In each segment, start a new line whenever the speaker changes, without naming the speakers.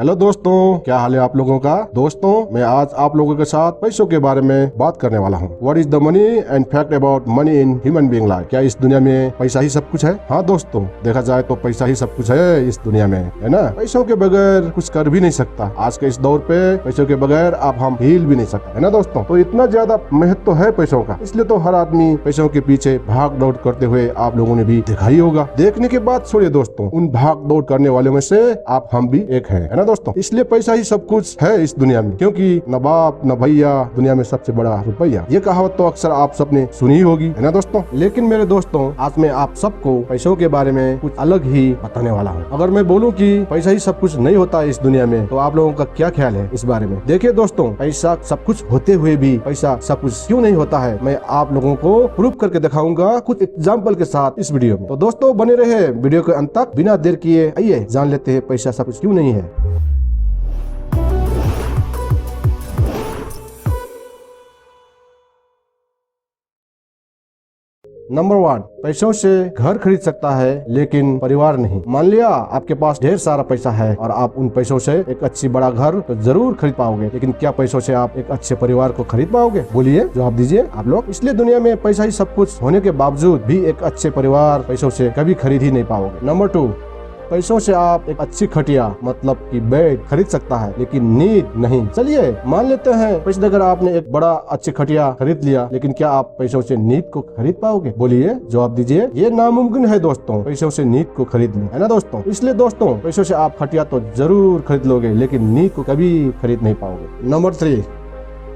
Hello दोस्तों, क्या हाल है आप लोगों का। दोस्तों, मैं आज आप लोगों के साथ पैसों के बारे में बात करने वाला हूँ। What is the money and fact about money in human being life. क्या इस दुनिया में पैसा ही सब कुछ है? हाँ दोस्तों, देखा जाए तो पैसा ही सब कुछ है इस दुनिया में, है ना। पैसों के बगैर कुछ कर भी नहीं सकता। आज के इस दौर पे पैसों के बगैर आप हम हिल भी नहीं सकते, है ना दोस्तों। तो इतना ज्यादा महत्व तो है पैसों का, इसलिए तो हर आदमी पैसों के पीछे भाग दौड़ करते हुए आप लोगों ने भी देखा ही होगा। देखने के बाद छोड़िए दोस्तों, उन भाग दौड़ करने वालों में से आप हम भी एक है ना दोस्तों। इसलिए पैसा ही सब कुछ है इस दुनिया में, क्योंकि न बाप न भैया, दुनिया में सबसे बड़ा रुपया। ये कहावत तो अक्सर आप सबने सुनी होगी, है ना दोस्तों। लेकिन मेरे दोस्तों, आज मैं आप सबको पैसों के बारे में कुछ अलग ही बताने वाला हूँ। अगर मैं बोलूँ कि पैसा ही सब कुछ नहीं होता इस दुनिया में, तो आप लोगों का क्या ख्याल है इस बारे में। देखिए दोस्तों, पैसा सब कुछ होते हुए भी पैसा सब कुछ क्यों नहीं होता है, मैं आप लोगों को प्रूव करके दिखाऊंगा कुछ एग्जाम्पल के साथ इस वीडियो में। तो दोस्तों बने रहे वीडियो के अंत तक। बिना देर किए आइए जान लेते हैं पैसा सब कुछ क्यों नहीं है। नंबर 1, पैसों से घर खरीद सकता है लेकिन परिवार नहीं। मान लिया आपके पास ढेर सारा पैसा है और आप उन पैसों से एक अच्छी बड़ा घर तो जरूर खरीद पाओगे, लेकिन क्या पैसों से आप एक अच्छे परिवार को खरीद पाओगे? बोलिए, जवाब दीजिए आप लोग। इसलिए दुनिया में पैसा ही सब कुछ होने के बावजूद भी एक अच्छे परिवार पैसों से कभी खरीद ही नहीं पाओगे। नंबर 2, पैसों से आप एक अच्छी खटिया मतलब कि बेड खरीद सकता है, लेकिन नींद नहीं। चलिए मान लेते हैं पैसे देकर आपने एक बड़ा अच्छी खटिया खरीद लिया, लेकिन क्या आप पैसों से नींद को खरीद पाओगे? बोलिए, जवाब दीजिए। ये नामुमकिन है दोस्तों, पैसों से नींद को खरीद लो, है ना दोस्तों। इसलिए दोस्तों, पैसों से आप खटिया तो जरूर खरीद लोगे, लेकिन नींद को कभी खरीद नहीं पाओगे। नंबर 3,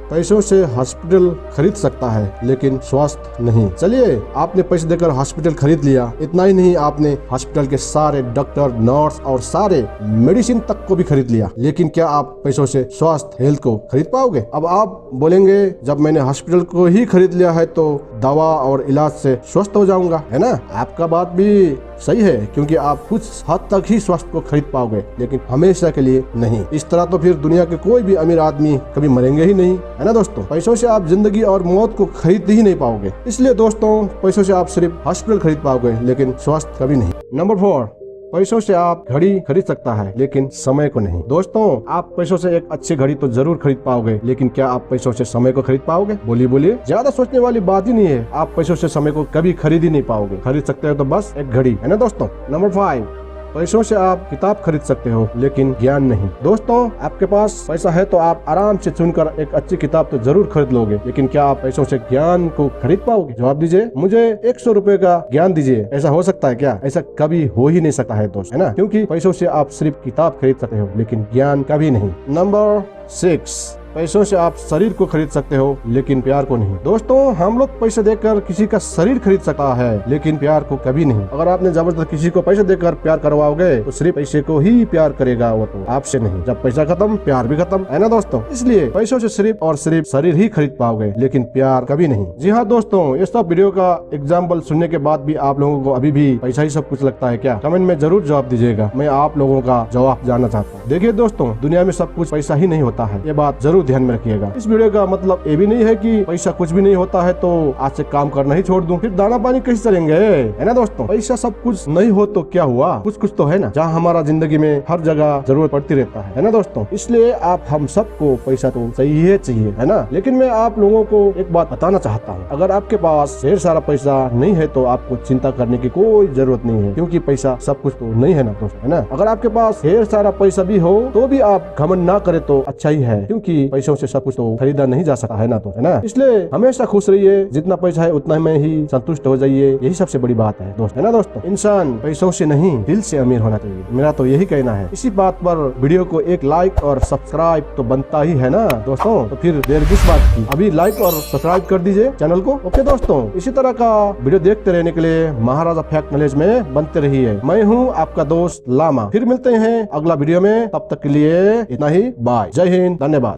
पैसों से हॉस्पिटल खरीद सकता है लेकिन स्वास्थ्य नहीं। चलिए, आपने पैसे देकर हॉस्पिटल खरीद लिया, इतना ही नहीं, आपने हॉस्पिटल के सारे डॉक्टर, नर्स और सारे मेडिसिन तक को भी खरीद लिया, लेकिन क्या आप पैसों से स्वास्थ्य, हेल्थ को खरीद पाओगे? अब आप बोलेंगे, जब मैंने हॉस्पिटल को ही खरीद लिया है तो दवा और इलाज से स्वस्थ हो जाऊंगा, है ना। आपका बात भी सही है, क्योंकि आप कुछ हद तक ही स्वास्थ्य को खरीद पाओगे, लेकिन हमेशा के लिए नहीं। इस तरह तो फिर दुनिया के कोई भी अमीर आदमी कभी मरेंगे ही नहीं, है ना दोस्तों। पैसों से आप जिंदगी और मौत को खरीद ही नहीं पाओगे। इसलिए दोस्तों, पैसों से आप सिर्फ हॉस्पिटल खरीद पाओगे, लेकिन स्वास्थ्य कभी नहीं। नंबर 4, पैसों से आप घड़ी खरीद सकता है लेकिन समय को नहीं। दोस्तों, आप पैसों से एक अच्छी घड़ी तो जरूर खरीद पाओगे, लेकिन क्या आप पैसों से समय को खरीद पाओगे? बोलिए बोलिए, ज्यादा सोचने वाली बात ही नहीं है। आप पैसों से समय को कभी खरीद ही नहीं पाओगे। खरीद सकते हो तो बस एक घड़ी, है ना दोस्तों। नंबर 5, पैसों से आप किताब खरीद सकते हो लेकिन ज्ञान नहीं। दोस्तों, आपके पास पैसा है तो आप आराम से चुनकर एक अच्छी किताब तो जरूर खरीद लोगे, लेकिन क्या आप पैसों से ज्ञान को खरीद पाओगे? जवाब दीजिए। मुझे 100 रुपए का ज्ञान दीजिए, ऐसा हो सकता है क्या? ऐसा कभी हो ही नहीं सकता है दोस्त, है ना, क्योंकि पैसों से आप सिर्फ किताब खरीद सकते हो लेकिन ज्ञान कभी नहीं। नंबर 6, पैसों से आप शरीर को खरीद सकते हो लेकिन प्यार को नहीं। दोस्तों, हम लोग पैसे देकर किसी का शरीर खरीद सकता है लेकिन प्यार को कभी नहीं। अगर आपने जबरदस्ती किसी को पैसे देकर प्यार करवाओगे तो सिर्फ पैसे को ही प्यार करेगा, वो तो आपसे नहीं। जब पैसा खत्म, प्यार भी खत्म, है ना दोस्तों। इसलिए पैसों से सिर्फ और सिर्फ शरीर ही खरीद पाओगे, लेकिन प्यार कभी नहीं। जी हाँ दोस्तों, ये सब वीडियो का एग्जाम्पल सुनने के बाद भी आप लोगों को अभी भी पैसा ही सब कुछ लगता है क्या? कमेंट में जरूर जवाब दीजिएगा, मैं आप लोगों का जवाब जानना चाहता हूँ। देखिए दोस्तों, दुनिया में सब कुछ पैसा ही नहीं होता है, ये बात जरूर ध्यान में रखिएगा। इस वीडियो का मतलब ये भी नहीं है कि पैसा कुछ भी नहीं होता है तो आज से काम करना ही छोड़ दूं, फिर दाना पानी कैसे चलेंगे, है ना दोस्तों। पैसा सब कुछ नहीं हो तो क्या हुआ, कुछ कुछ तो है ना, जहाँ हमारा जिंदगी में हर जगह जरूरत पड़ती रहता है ना दोस्तों। इसलिए आप हम सबको पैसा तो चाहिए, है ना। लेकिन मैं आप लोगों को एक बात बताना चाहता हूँ, अगर आपके पास ढेर सारा पैसा नहीं है तो आपको चिंता करने की कोई जरूरत नहीं है, क्योंकि पैसा सब कुछ तो नहीं है ना दोस्तों, है ना। अगर आपके पास ढेर सारा पैसा भी हो तो भी आप घमंड ना करे तो अच्छा ही है, क्योंकि पैसों से सब कुछ तो खरीदा नहीं जा सकता, है ना, तो है ना। इसलिए हमेशा खुश रहिए, जितना पैसा है उतना में ही संतुष्ट हो जाइए, यही सबसे बड़ी बात है दोस्त, है ना दोस्तों। इंसान पैसों से नहीं, दिल से अमीर होना चाहिए, मेरा तो यही कहना है। इसी बात पर वीडियो को एक लाइक और सब्सक्राइब तो बनता ही है ना दोस्तों, तो फिर देर किस बात की, अभी लाइक और सब्सक्राइब कर दीजिए चैनल को। ओके दोस्तों, इसी तरह का वीडियो देखते रहने के लिए महाराजा फैक्ट नॉलेज में बनते रहिए। मैं हूँ आपका दोस्त लामा, फिर मिलते हैं अगला वीडियो में, तब तक के लिए इतना ही, बाय, जय हिंद, धन्यवाद।